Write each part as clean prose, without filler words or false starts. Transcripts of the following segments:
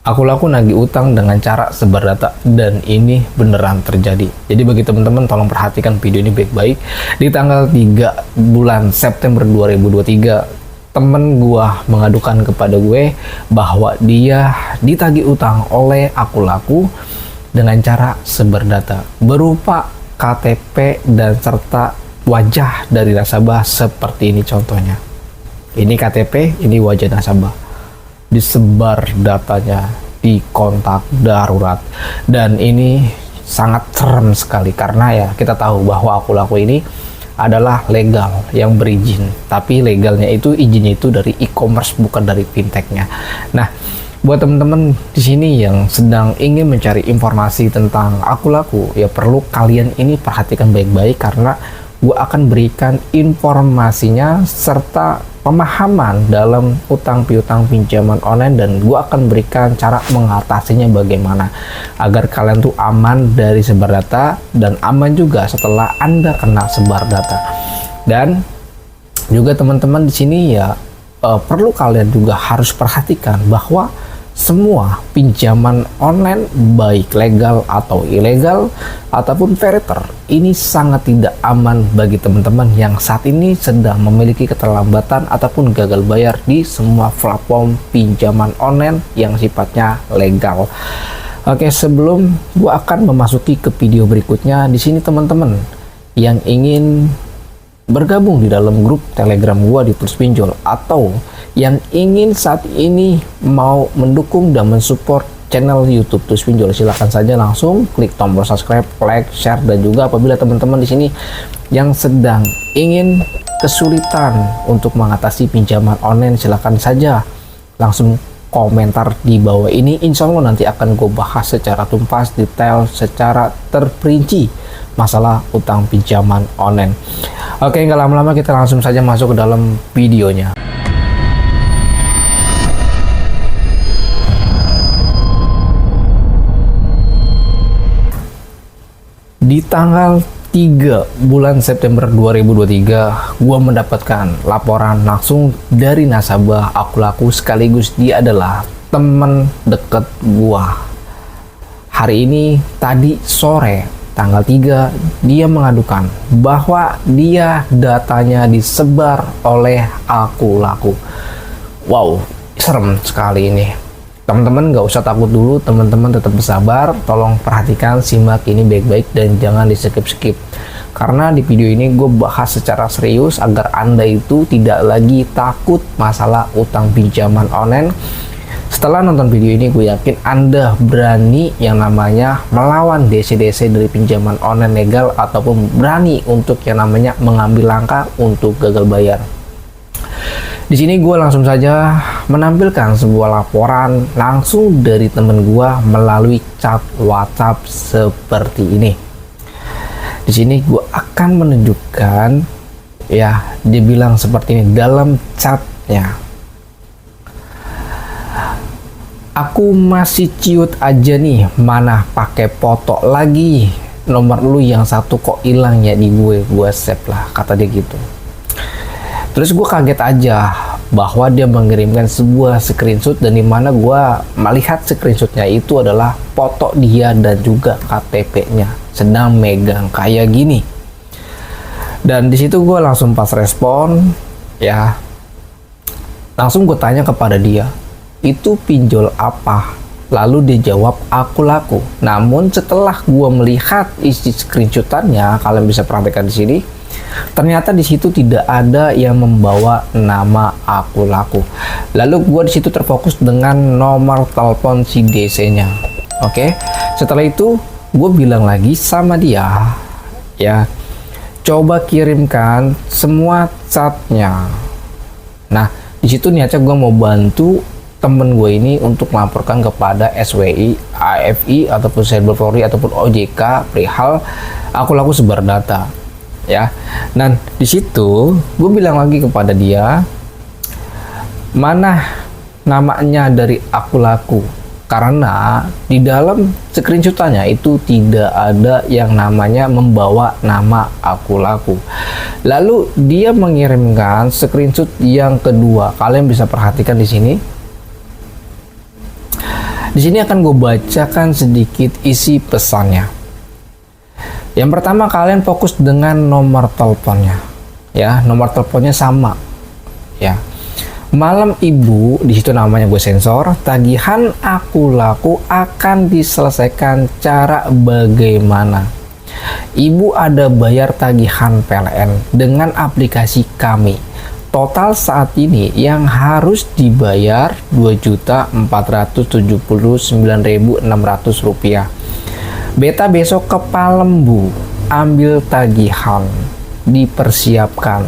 Aku laku nagih utang dengan cara sebar data, dan ini beneran terjadi. Jadi bagi teman-teman tolong perhatikan video ini baik-baik. Di tanggal 3 bulan September 2023, temen gua mengadukan kepada gue bahwa dia ditagih utang oleh Aku Laku dengan cara sebar data berupa KTP dan serta wajah dari nasabah seperti ini contohnya. Ini KTP, ini wajah nasabah. Disebar datanya di kontak darurat, dan ini sangat serem sekali karena ya kita tahu bahwa Aku Laku ini adalah legal yang berizin, tapi legalnya itu izinnya itu dari e-commerce bukan dari fintechnya. Nah, buat teman-teman di sini yang sedang ingin mencari informasi tentang Aku Laku, ya perlu kalian ini perhatikan baik-baik karena gue akan berikan informasinya serta pemahaman dalam utang piutang pinjaman online, dan gue akan berikan cara mengatasinya bagaimana agar kalian tuh aman dari sebar data dan aman juga setelah Anda kena sebar data. Dan juga teman-teman di sini ya perlu kalian juga harus perhatikan bahwa semua pinjaman online baik legal atau ilegal ataupun pay-later ini sangat tidak aman bagi teman-teman yang saat ini sedang memiliki keterlambatan ataupun gagal bayar di semua platform pinjaman online yang sifatnya legal. Oke, sebelum gua akan memasuki ke video berikutnya, di sini teman-teman yang ingin bergabung di dalam grup Telegram gua di Terus Pinjol atau yang ingin saat ini mau mendukung dan mensupport channel YouTube Terus Pinjol, silahkan saja langsung klik tombol subscribe, like, share, dan juga apabila teman-teman di sini yang sedang ingin kesulitan untuk mengatasi pinjaman online, silahkan saja langsung komentar di bawah ini. Insya Allah nanti akan gue bahas secara tuntas, detail, secara terperinci masalah utang pinjaman online. Oke, nggak lama-lama kita langsung saja masuk ke dalam videonya. Di tanggal 3 bulan September 2023, gua mendapatkan laporan langsung dari nasabah Aku Laku sekaligus dia adalah temen deket gua. Hari ini tadi sore tanggal 3 dia mengadukan bahwa dia datanya disebar oleh Aku Laku. Wow, serem sekali ini. Teman-teman gak usah takut dulu, teman-teman tetap bersabar, tolong perhatikan, simak ini baik-baik dan jangan di skip-skip. Karena di video ini gue bahas secara serius agar Anda itu tidak lagi takut masalah utang pinjaman online. Setelah nonton video ini gue yakin Anda berani yang namanya melawan DC-DC dari pinjaman online legal ataupun berani untuk yang namanya mengambil langkah untuk gagal bayar. Di sini gue langsung saja menampilkan sebuah laporan langsung dari temen gue melalui chat WhatsApp seperti ini. Di sini gue akan menunjukkan ya, dia bilang seperti ini dalam chatnya. Aku masih ciut aja nih, mana pakai foto lagi, nomor lu yang satu kok hilang ya di gue save lah, kata dia gitu. Terus gue kaget aja bahwa dia mengirimkan sebuah screenshot, dan dimana gue melihat screenshotnya itu adalah foto dia dan juga KTP-nya sedang megang kayak gini. Dan di situ gue langsung pas respon ya, langsung gue tanya kepada dia, itu pinjol apa? Lalu dia jawab Aku Laku. Namun setelah gue melihat isi screenshotannya, kalian bisa perhatikan di sini. Ternyata di situ tidak ada yang membawa nama Aku Laku. Lalu gue di situ terfokus dengan nomor telepon si DC-nya. Oke. Setelah itu gue bilang lagi sama dia, ya, coba kirimkan semua chatnya. Nah, di situ niatnya gue mau bantu temen gue ini untuk melaporkan kepada SWI, AFI ataupun Cyber Polri ataupun OJK perihal Aku Laku sebar data. Ya, dan di situ gue bilang lagi kepada dia, mana namanya dari Aku Laku, karena di dalam screenshotannya itu tidak ada yang namanya membawa nama Aku Laku. Lalu dia mengirimkan screenshot yang kedua, kalian bisa perhatikan di sini. Di sini akan gue bacakan sedikit isi pesannya. Yang pertama, kalian fokus dengan nomor teleponnya. Ya, nomor teleponnya sama. Ya. Malam Ibu, di situ namanya gue sensor, tagihan Aku Laku akan diselesaikan cara bagaimana. Ibu ada bayar tagihan PLN dengan aplikasi kami. Total saat ini yang harus dibayar Rp2.479.600. Beta besok ke Palembu, ambil tagihan, dipersiapkan.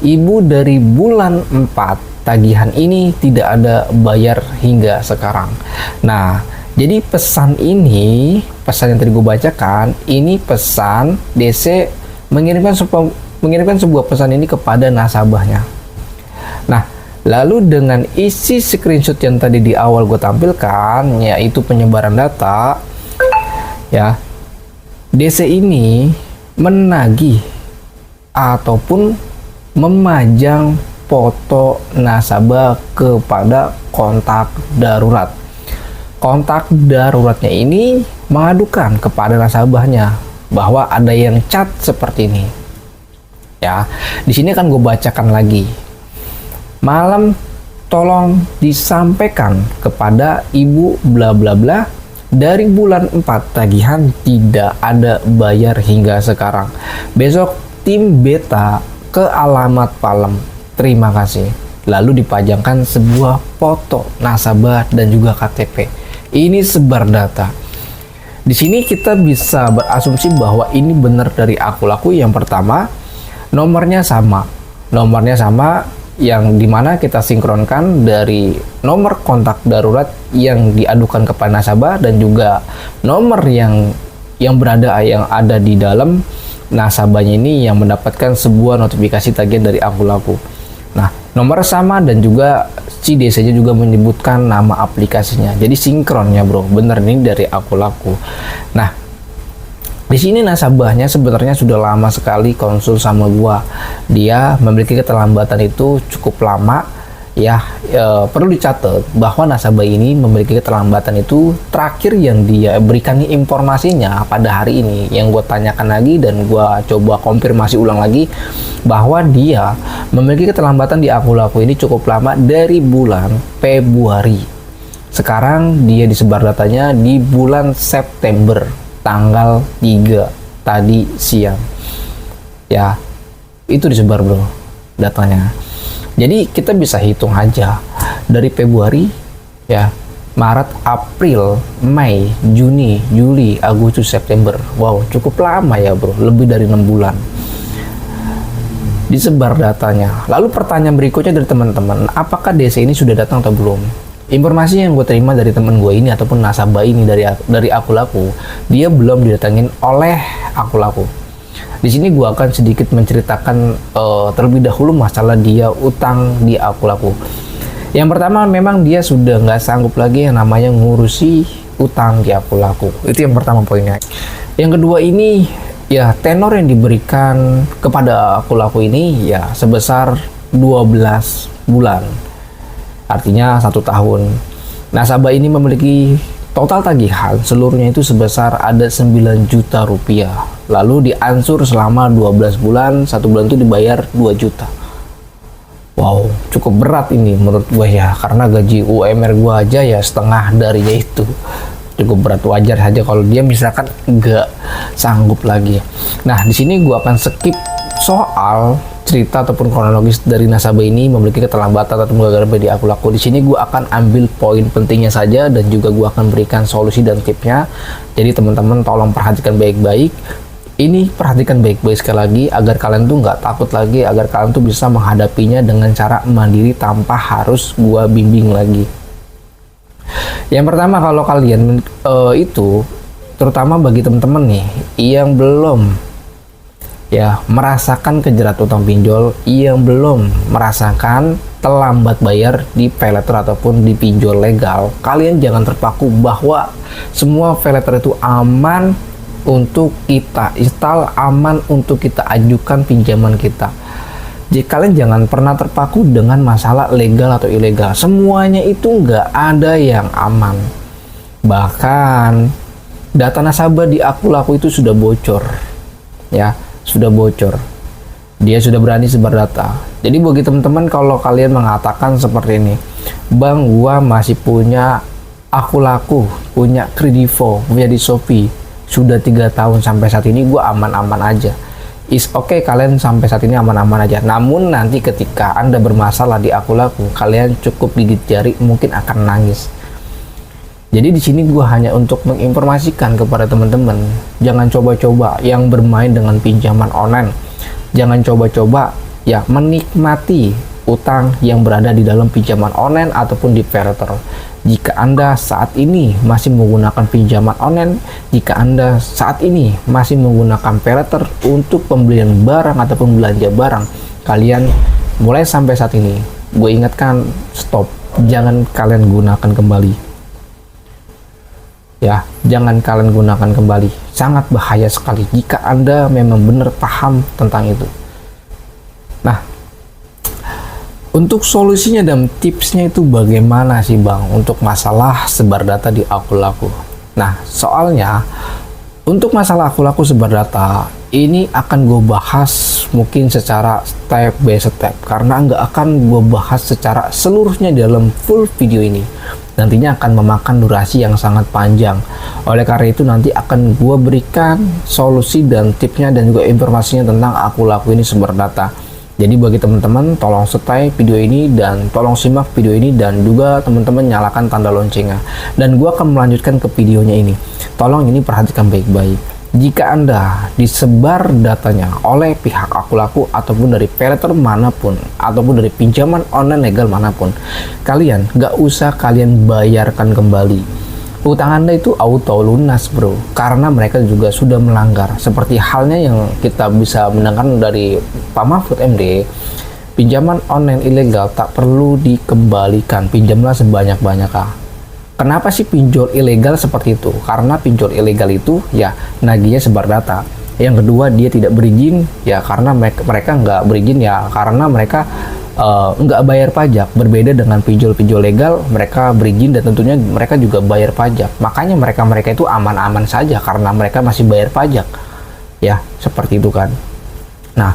Ibu dari bulan 4 tagihan ini tidak ada bayar hingga sekarang. Nah, jadi pesan ini, pesan yang tadi gue bacakan, ini pesan DC mengirimkan sebuah pesan ini kepada nasabahnya. Nah, lalu dengan isi screenshot yang tadi di awal gue tampilkan, yaitu penyebaran data, ya, DC ini menagih ataupun memajang foto nasabah kepada kontak darurat. Kontak daruratnya ini mengadukan kepada nasabahnya bahwa ada yang chat seperti ini. Ya, di sini akan gue bacakan lagi. Malam, tolong disampaikan kepada Ibu bla bla bla, dari bulan 4 tagihan tidak ada bayar hingga sekarang. Besok tim beta ke alamat Palem. Terima kasih. Lalu dipajangkan sebuah foto nasabah dan juga KTP. Ini sebar data. Di sini kita bisa berasumsi bahwa ini benar dari Aku Laku. Yang pertama, nomornya sama. Nomornya sama yang dimana kita sinkronkan dari nomor kontak darurat yang diadukan kepada nasabah dan juga nomor yang ada di dalam nasabahnya ini yang mendapatkan sebuah notifikasi tagihan dari Aku Laku. Nah, nomor sama dan juga si DC-nya juga menyebutkan nama aplikasinya. Jadi sinkron ya, Bro. Bener, ini dari Aku Laku. Nah, di sini nasabahnya sebenarnya sudah lama sekali konsul sama gua. Dia memiliki keterlambatan itu cukup lama. Ya, perlu dicatat bahwa nasabah ini memiliki keterlambatan itu terakhir yang dia berikan informasinya pada hari ini. Yang gue tanyakan lagi dan gue coba konfirmasi ulang lagi bahwa dia memiliki keterlambatan di Aku Laku ini cukup lama dari bulan Februari. Sekarang dia disebar datanya di bulan September tanggal 3 tadi siang. Ya, itu disebar, Bro, datanya. Jadi kita bisa hitung aja dari Februari, ya, Maret, April, Mei, Juni, Juli, Agustus, September. Wow, cukup lama ya, Bro, lebih dari 6 bulan disebar datanya. Lalu pertanyaan berikutnya dari teman-teman, apakah DC ini sudah datang atau belum? Informasi yang gue terima dari teman gue ini ataupun nasabah ini dari Aku Laku, dia belum didatangin oleh Aku Laku. Di sini gue akan sedikit menceritakan terlebih dahulu masalah dia utang di Aku Laku. Yang pertama, memang dia sudah nggak sanggup lagi yang namanya ngurusi utang di Aku Laku. Itu yang pertama poinnya. Yang kedua ini, ya, tenor yang diberikan kepada Aku Laku ini ya sebesar 12 bulan. Artinya 1 tahun. Nasabah ini memiliki total tagihan seluruhnya itu sebesar ada 9 juta rupiah. Lalu diansur selama 12 bulan, 1 bulan itu dibayar 2 juta. Wow, cukup berat ini menurut gue ya, karena gaji UMR gue aja ya setengah darinya itu. Cukup berat, wajar saja kalau dia misalkan nggak sanggup lagi. Nah, di sini gue akan skip soal cerita ataupun kronologis dari nasabah ini memiliki keterlambatan atau gagal di Aku Laku. Di sini gue akan ambil poin pentingnya saja dan juga gue akan berikan solusi dan tipsnya. Jadi teman-teman tolong perhatikan baik-baik. Ini perhatikan baik-baik sekali lagi agar kalian tuh nggak takut lagi, agar kalian tuh bisa menghadapinya dengan cara mandiri tanpa harus gue bimbing lagi. Yang pertama, kalau kalian itu terutama bagi teman-teman nih yang belum ya merasakan kejerat utang pinjol, yang belum merasakan terlambat bayar di paylater ataupun di pinjol legal, kalian jangan terpaku bahwa semua paylater itu aman untuk kita install, aman untuk kita ajukan pinjaman kita. Jadi kalian jangan pernah terpaku dengan masalah legal atau ilegal. Semuanya itu nggak ada yang aman. Bahkan data nasabah di Aku Laku itu sudah bocor, ya, sudah bocor. Dia sudah berani sebar data. Jadi bagi teman-teman, kalau kalian mengatakan seperti ini, bang, gua masih punya Aku Laku, punya Kredivo, punya di Shopee, sudah 3 tahun sampai saat ini gua aman-aman aja. Is okay, kalian sampai saat ini aman-aman aja. Namun nanti ketika Anda bermasalah di Aku Laku, kalian cukup gigit jari, mungkin akan nangis. Jadi di sini gue hanya untuk menginformasikan kepada teman-teman, jangan coba-coba yang bermain dengan pinjaman online. Jangan coba-coba ya menikmati utang yang berada di dalam pinjaman online ataupun di paylater. Jika Anda saat ini masih menggunakan pinjaman online, jika Anda saat ini masih menggunakan paylater untuk pembelian barang ataupun belanja barang, kalian mulai sampai saat ini, gue ingatkan, stop, jangan kalian gunakan kembali. Ya, jangan kalian gunakan kembali. Sangat bahaya sekali jika Anda memang benar paham tentang itu. Nah, untuk solusinya dan tipsnya itu bagaimana sih bang untuk masalah sebar data di Aku Laku? Nah, soalnya untuk masalah Aku Laku sebar data ini akan gue bahas mungkin secara step by step, karena nggak akan gue bahas secara seluruhnya dalam full video ini. Nantinya akan memakan durasi yang sangat panjang. Oleh karena itu nanti akan gue berikan solusi dan tipsnya dan juga informasinya tentang Aku Laku ini sebar data. Jadi bagi teman-teman, tolong stay video ini dan tolong simak video ini, dan juga teman-teman nyalakan tanda loncengnya. Dan gue akan melanjutkan ke videonya ini. Tolong ini perhatikan baik-baik. Jika Anda disebar datanya oleh pihak Aku Laku ataupun dari paylater manapun ataupun dari pinjaman online legal manapun, kalian nggak usah kalian bayarkan kembali. Utang Anda itu auto lunas bro, karena mereka juga sudah melanggar. Seperti halnya yang kita bisa mendengar dari Pak Mahfud MD, pinjaman online ilegal tak perlu dikembalikan, pinjamlah sebanyak-banyaknya. Kenapa sih pinjol ilegal seperti itu? Karena pinjol ilegal itu ya nagihnya sebar data. Yang kedua, dia tidak berizin ya karena mereka nggak berizin ya karena mereka nggak bayar pajak. Berbeda dengan pinjol-pinjol legal, mereka berizin dan tentunya mereka juga bayar pajak. Makanya mereka itu aman-aman saja karena mereka masih bayar pajak. Ya, seperti itu kan. Nah,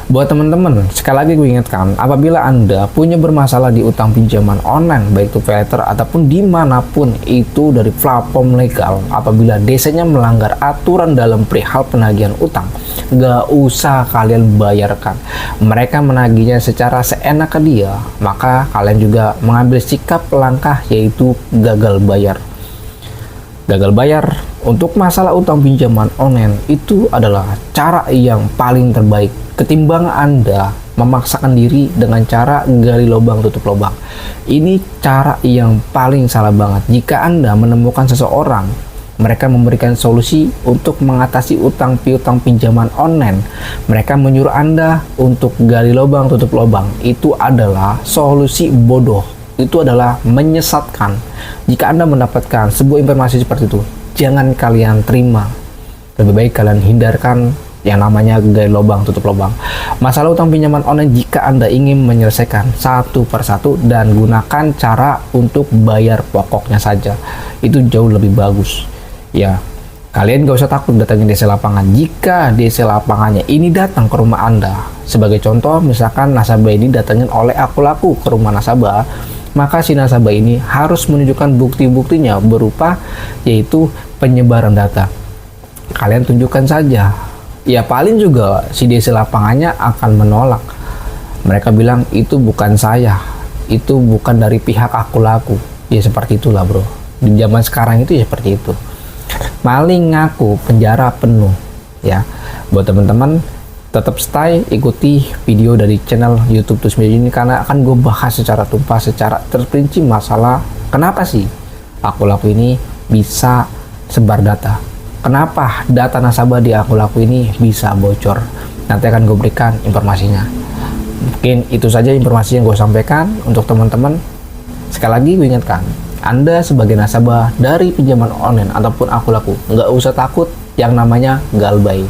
buat teman-teman, sekali lagi gue ingatkan, apabila Anda punya bermasalah di utang pinjaman online, baik itu paylater ataupun dimanapun itu dari platform legal, apabila desanya melanggar aturan dalam perihal penagihan utang, gak usah kalian bayarkan. Mereka menagihnya secara seenak dia, maka kalian juga mengambil sikap langkah yaitu gagal bayar. Gagal bayar untuk masalah utang pinjaman online itu adalah cara yang paling terbaik ketimbang Anda memaksakan diri dengan cara gali lubang tutup lubang. Ini cara yang paling salah banget. Jika Anda menemukan seseorang, mereka memberikan solusi untuk mengatasi utang piutang pinjaman online, mereka menyuruh Anda untuk gali lubang tutup lubang, itu adalah solusi bodoh. Itu adalah menyesatkan. Jika Anda mendapatkan sebuah informasi seperti itu, jangan kalian terima. Lebih baik kalian hindarkan yang namanya gali lubang tutup lubang. Masalah utang pinjaman online, jika Anda ingin menyelesaikan satu persatu dan gunakan cara untuk bayar pokoknya saja, itu jauh lebih bagus. Ya, kalian gak usah takut datangin DC lapangan. Jika DC lapangannya ini datang ke rumah Anda, sebagai contoh misalkan nasabah ini datangin oleh Aku Laku ke rumah nasabah, maka si nasabah ini harus menunjukkan bukti-buktinya berupa yaitu penyebaran data. Kalian tunjukkan saja. Ya paling juga si DC lapangannya akan menolak. Mereka bilang itu bukan saya, itu bukan dari pihak Aku Laku. Ya seperti itulah bro. Di zaman sekarang itu ya seperti itu. Maling ngaku penjara penuh. Ya, buat teman-teman tetap stay ikuti video dari channel YouTube Tus Media ini, karena akan gue bahas secara tuntas, secara terperinci masalah kenapa sih Aku Laku ini bisa sebar data, kenapa data nasabah di Aku Laku ini bisa bocor. Nanti akan gue berikan informasinya. Mungkin itu saja informasi yang gue sampaikan untuk teman-teman. Sekali lagi gue ingatkan, Anda sebagai nasabah dari pinjaman online ataupun Aku Laku nggak usah takut yang namanya galbay.